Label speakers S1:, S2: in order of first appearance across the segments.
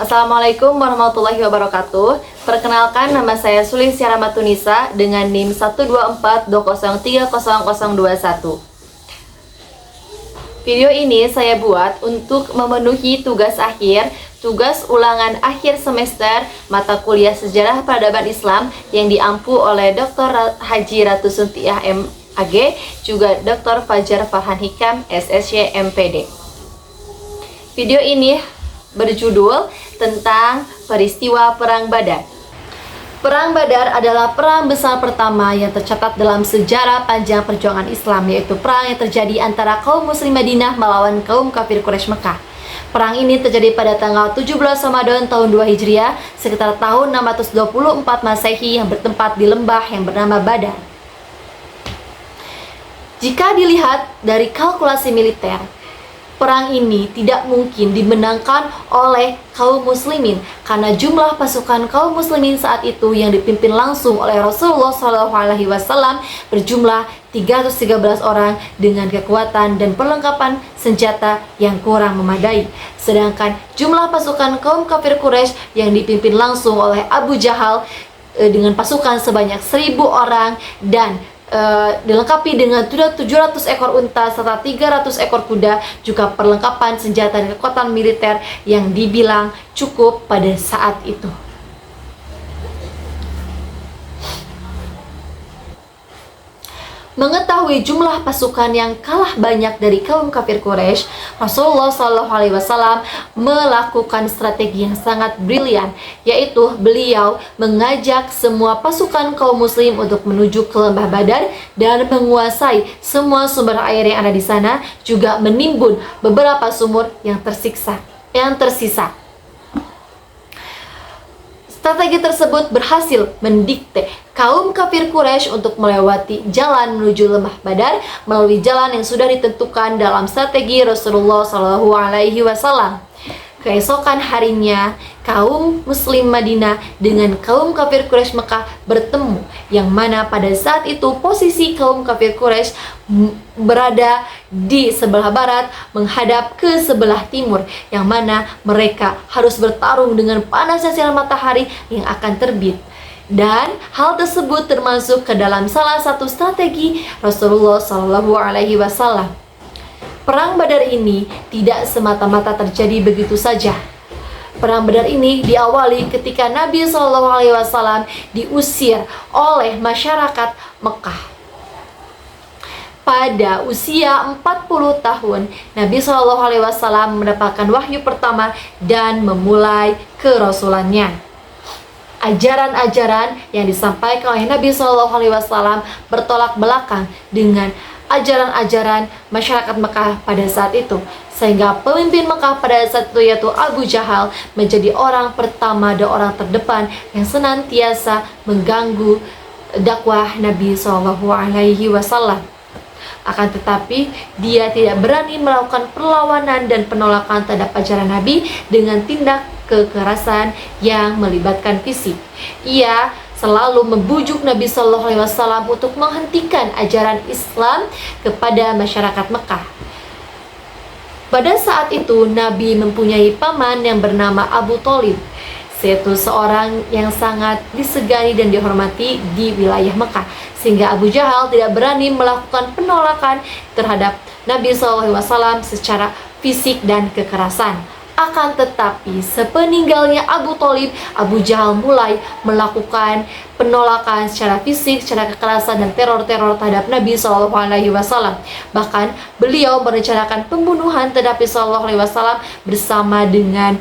S1: Assalamualaikum warahmatullahi wabarakatuh. Perkenalkan, nama saya Sulisya Rahmatunisa dengan NIM 12420300021. Video ini saya buat untuk memenuhi tugas akhir, tugas ulangan akhir semester mata kuliah Sejarah Peradaban Islam yang diampu oleh Dr. Haji Ratu Suntiah MAG, juga Dr. Fajar Farhan Hikam SSY MPD. Video ini berjudul tentang peristiwa Perang Badar. Perang Badar adalah perang besar pertama yang tercatat dalam sejarah panjang perjuangan Islam, yaitu perang yang terjadi antara kaum muslim Madinah melawan kaum kafir Quraisy Mekah. Perang ini terjadi pada tanggal 17 Ramadan tahun 2 Hijriah, sekitar tahun 624 Masehi, yang bertempat di lembah yang bernama Badar. Jika dilihat dari kalkulasi militer, perang ini tidak mungkin dimenangkan oleh kaum muslimin karena jumlah pasukan kaum muslimin saat itu yang dipimpin langsung oleh Rasulullah SAW berjumlah 313 orang dengan kekuatan dan perlengkapan senjata yang kurang memadai. Sedangkan jumlah pasukan kaum kafir Quraisy yang dipimpin langsung oleh Abu Jahal dengan pasukan sebanyak 1000 orang dan dilengkapi dengan 700 ekor unta serta 300 ekor kuda, juga perlengkapan senjata dan kekuatan militer yang dibilang cukup pada saat itu. Mengetahui jumlah pasukan yang kalah banyak dari kaum kafir Quraisy, Rasulullah SAW melakukan strategi yang sangat brilian, yaitu beliau mengajak semua pasukan kaum muslim untuk menuju ke lembah Badar dan menguasai semua sumber air yang ada di sana, juga menimbun beberapa sumur yang tersisa. Strategi tersebut berhasil mendikte kaum kafir Quraisy untuk melewati jalan menuju lembah Badar melalui jalan yang sudah ditentukan dalam strategi Rasulullah SAW. Keesokan harinya, kaum muslim Madinah dengan kaum kafir Quraisy Mekah bertemu, yang mana pada saat itu posisi kaum kafir Quraisy berada di sebelah barat menghadap ke sebelah timur, yang mana mereka harus bertarung dengan panasnya sinar matahari yang akan terbit. Dan hal tersebut termasuk ke dalam salah satu strategi Rasulullah SAW. Perang Badar ini tidak semata-mata terjadi begitu saja. Perang Badar ini diawali ketika Nabi SAW diusir oleh masyarakat Mekah. Pada usia 40 tahun, Nabi SAW mendapatkan wahyu pertama dan memulai kerasulannya. Ajaran-ajaran yang disampaikan oleh Nabi SAW bertolak belakang dengan ajaran-ajaran masyarakat Mekah pada saat itu, sehingga pemimpin Mekah pada saat itu, yaitu Abu Jahal, menjadi orang pertama dan orang terdepan yang senantiasa mengganggu dakwah Nabi SAW. Akan tetapi dia tidak berani melakukan perlawanan dan penolakan terhadap ajaran Nabi dengan tindak kekerasan yang melibatkan fisik. Ia selalu membujuk Nabi SAW untuk menghentikan ajaran Islam kepada masyarakat Mekah. Pada saat itu, Nabi mempunyai paman yang bernama Abu Thalib, yaitu seorang yang sangat disegani dan dihormati di wilayah Mekah, sehingga Abu Jahal tidak berani melakukan penolakan terhadap Nabi SAW secara fisik dan kekerasan. Akan tetapi, sepeninggalnya Abu Thalib, Abu Jahal mulai melakukan penolakan secara fisik, secara kekerasan dan teror-teror terhadap Nabi SAW. Bahkan beliau merencanakan pembunuhan terhadap Nabi SAW bersama dengan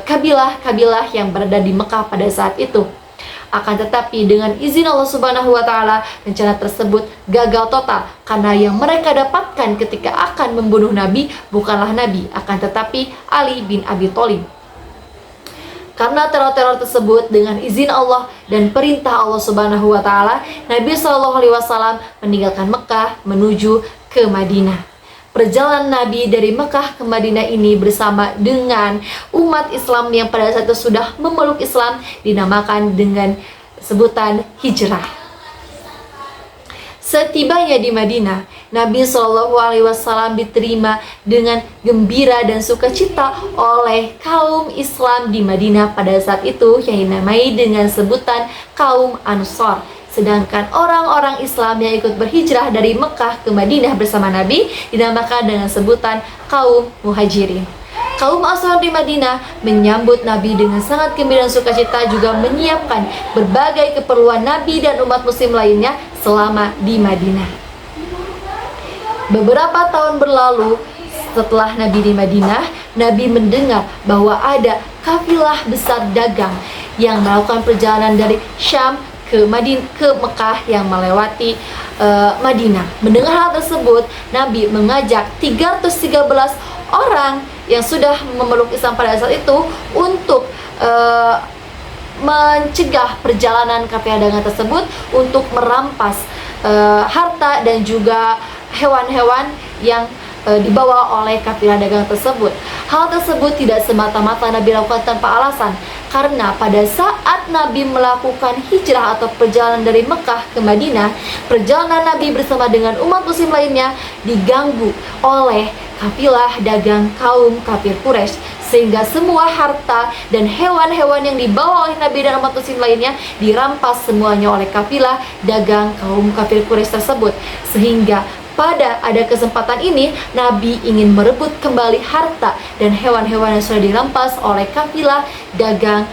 S1: kabilah-kabilah yang berada di Mekah pada saat itu. Akan tetapi dengan izin Allah Subhanahu wa Ta'ala, rencana tersebut gagal total karena yang mereka dapatkan ketika akan membunuh Nabi bukanlah Nabi, akan tetapi Ali bin Abi Thalib. Karena teror-teror tersebut, dengan izin Allah dan perintah Allah Subhanahu wa Ta'ala, Nabi SAW meninggalkan Mekah menuju ke Madinah. Perjalanan Nabi dari Mekah ke Madinah ini bersama dengan umat Islam yang pada saat itu sudah memeluk Islam dinamakan dengan sebutan hijrah. Setibanya di Madinah, Nabi Shallallahu Alaihi Wasallam diterima dengan gembira dan sukacita oleh kaum Islam di Madinah pada saat itu yang dinamai dengan sebutan kaum Ansor. Sedangkan orang-orang Islam yang ikut berhijrah dari Mekah ke Madinah bersama Nabi dinamakan dengan sebutan kaum Muhajirin. Kaum Ansor di Madinah menyambut Nabi dengan sangat gembira dan sukacita, juga menyiapkan berbagai keperluan Nabi dan umat muslim lainnya selama di Madinah. Beberapa tahun berlalu setelah Nabi di Madinah, Nabi mendengar bahwa ada kafilah besar dagang yang melakukan perjalanan dari Syam ke Mekah yang melewati Madinah. Mendengar hal tersebut, Nabi mengajak 313 orang yang sudah memeluk Islam pada saat itu untuk mencegah perjalanan kafilah dagang tersebut untuk merampas harta dan juga hewan-hewan yang dibawa oleh kafilah dagang tersebut. Hal tersebut tidak semata-mata Nabi lakukan tanpa alasan, karena pada saat Nabi melakukan hijrah atau perjalanan dari Mekah ke Madinah, perjalanan Nabi bersama dengan umat muslim lainnya diganggu oleh kafilah dagang kaum kafir Quraisy, sehingga semua harta dan hewan-hewan yang dibawa oleh Nabi dan umat muslim lainnya dirampas semuanya oleh kafilah dagang kaum kafir Quraisy tersebut. Sehingga pada ada kesempatan ini, Nabi ingin merebut kembali harta dan hewan-hewan yang sudah dirampas oleh kafilah dagang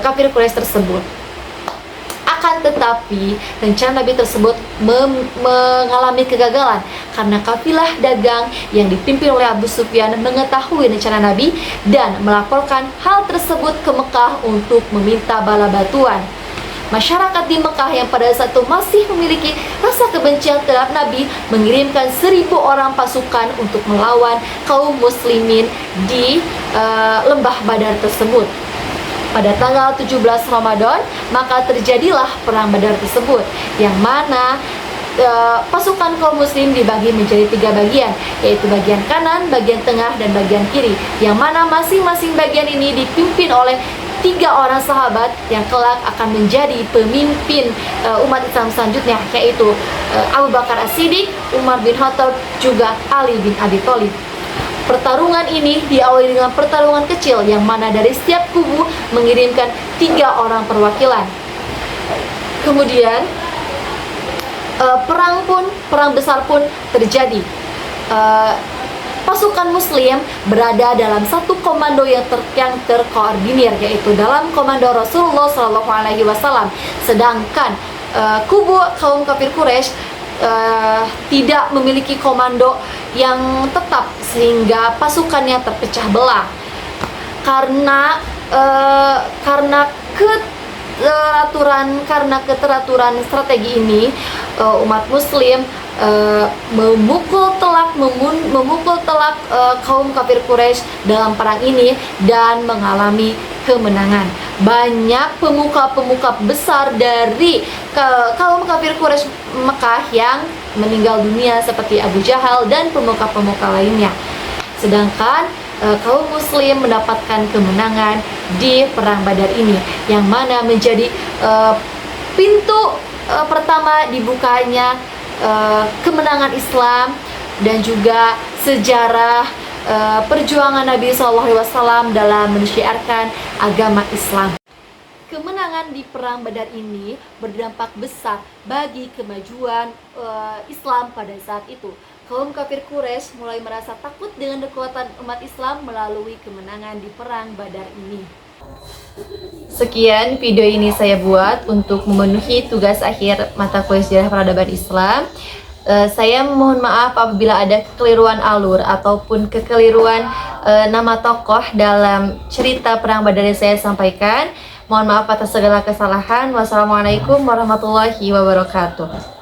S1: kafir Quraisy tersebut. Akan tetapi, rencana Nabi tersebut mengalami kegagalan karena kafilah dagang yang dipimpin oleh Abu Sufyan mengetahui rencana Nabi dan melaporkan hal tersebut ke Mekah untuk meminta bala bantuan. Masyarakat di Mekah yang pada saat itu masih memiliki rasa kebencian terhadap Nabi mengirimkan 1.000 orang pasukan untuk melawan kaum muslimin di lembah Badar tersebut. Pada tanggal 17 Ramadan, maka terjadilah perang Badar tersebut, yang mana pasukan kaum muslim dibagi menjadi 3 bagian, yaitu bagian kanan, bagian tengah, dan bagian kiri, yang mana masing-masing bagian ini dipimpin oleh 3 orang sahabat yang kelak akan menjadi pemimpin umat Islam selanjutnya, yaitu Abu Bakar As-Siddiq, Umar bin Khattab, juga Ali bin Abi Thalib. Pertarungan ini diawali dengan pertarungan kecil, yang mana dari setiap kubu mengirimkan 3 orang perwakilan. Kemudian perang besar pun terjadi. Pasukan muslim berada dalam satu komando yang terkoordinir, yaitu dalam komando Rasulullah SAW. Sedangkan kubu kaum kafir Quraisy tidak memiliki komando yang tetap, sehingga pasukannya terpecah belah karena keteraturan strategi ini. Umat muslim memukul telak kaum kafir Quraisy dalam perang ini dan mengalami kemenangan. Banyak pemuka-pemuka besar dari kaum kafir Quraisy Mekah yang meninggal dunia, seperti Abu Jahal dan pemuka-pemuka lainnya. Sedangkan kaum muslim mendapatkan kemenangan di perang Badar ini, yang mana menjadi pintu pertama dibukanya kemenangan Islam dan juga sejarah perjuangan Nabi SAW dalam mensyiarkan agama Islam. Kemenangan di perang Badar ini berdampak besar bagi kemajuan Islam pada saat itu. Kaum kafir Quraisy mulai merasa takut dengan kekuatan umat Islam melalui kemenangan di perang Badar ini. Sekian video ini saya buat untuk memenuhi tugas akhir mata kuliah sejarah peradaban Islam. Saya mohon maaf apabila ada kekeliruan alur ataupun kekeliruan nama tokoh dalam cerita perang Badar yang saya sampaikan. Mohon maaf atas segala kesalahan. Wassalamualaikum warahmatullahi wabarakatuh.